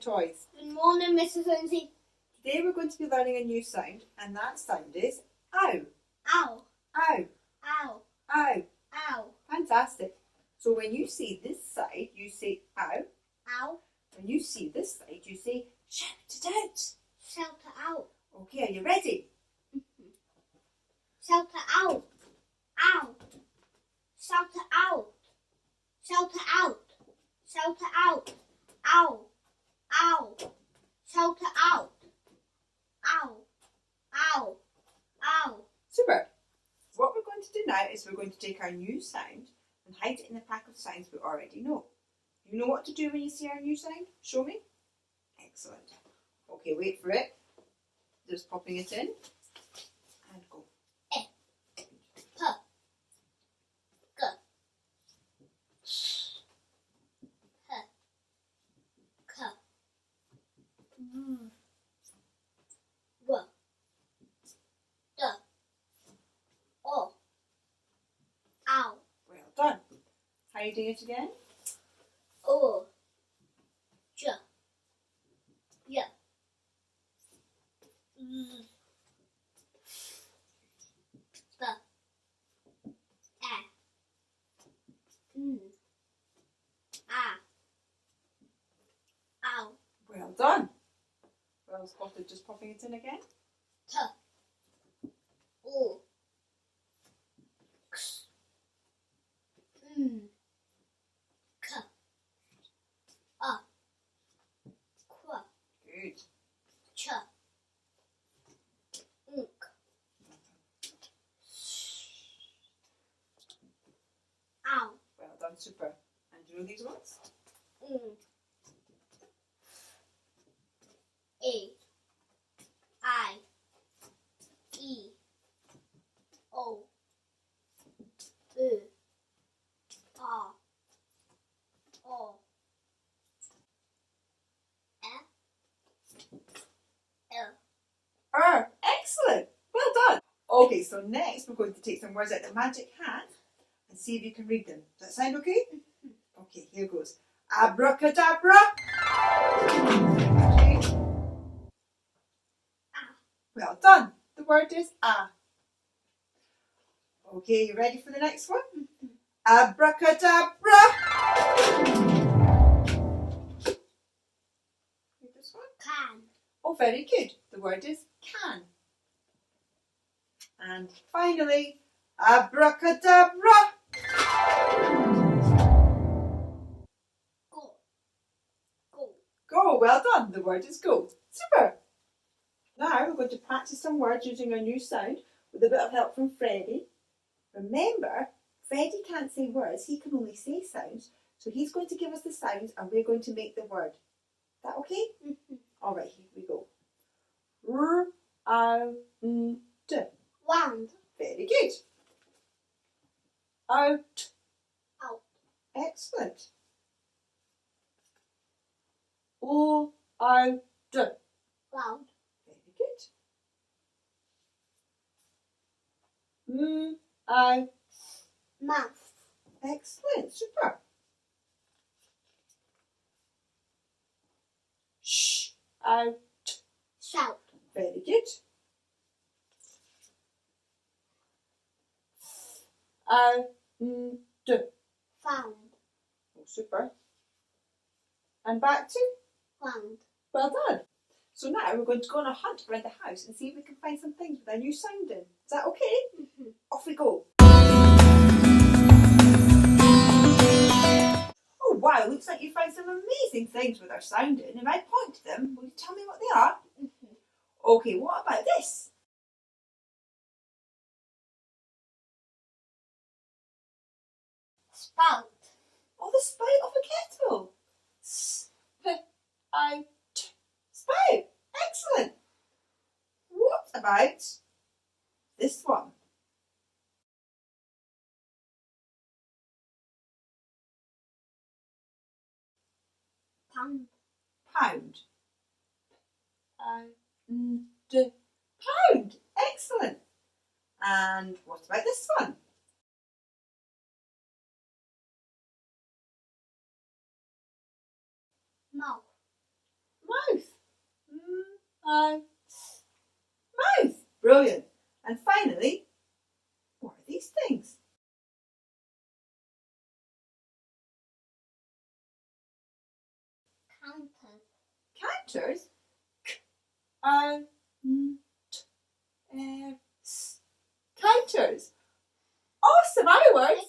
toys. Good morning, Mrs. Lindsay. Today we're going to be learning a new sound, and that sound is ow. Ow. Ow. Ow. Ow. Ow. Fantastic. So when you see this side, you say ow. Ow. When you see this side, you say shout it out. Shout it out. Okay, are you ready? Shout it out. Ow. Shout it out. Shout it out. Shout it out. Ow. Ow. Shout it out. Ow. Ow. Ow. Super. What we're going to do now is we're going to take our new sound and hide it in the pack of sounds we already know. You know what to do when you see our new sound? Show me. Excellent. Okay, wait for it. Just popping it in and go. P. G. H. K. W. D. O. Ow. Well done. Hiding it again. O. J. Y. Z. B. E. N. A. Ow. Well done. Well spotted, just popping it in again. T. O. X. N. K. A. Qu. Good. Ch. Nk. Ow. Well done, super. And do you know these ones? N. A. I. E. O. U. R. O. L. Excellent. Well done. Okay, so next we're going to take some words out the magic hat and see if you can read them. Does that sound okay? Okay, here goes. Abracadabra. Okay. Well done. The word is ah. Okay, you ready for the next one? Abracadabra. Read this one. Can. Oh, very good. The word is can. And finally, abracadabra. Go. Go. Go. Well done. The word is go. Super. Now we're going to practice some words using our new sound with a bit of help from Freddie. Remember, Freddie can't say words. He can only say sounds. So he's going to give us the sounds and we're going to make the word. Is that okay? All right, here we go. R-O-U-N-D. Round. Very good. Out. Out. Excellent. O-out. Round. Very good. M-out. Mouth. Excellent. Super. Sh-out. Shout. Very good. F-out. Found. Oh, super. And back to. Found. Well done. So now we're going to go on a hunt around the house and see if we can find some things with our new sound in. Is that okay? Off we go. Oh wow, looks like you found some amazing things with our sound in. If I point to them, will you tell me what they are? Okay, what about this? Spout. Oh, the spout of a kettle. S-p-o-u-t. Spout. Excellent. What about this one? Pound. Pound. Pound. Excellent. And what about this one? Mouth. Mouth. Mouth. Brilliant. And finally, what are these things? Counter. Counters. Counters. Awesome, our words.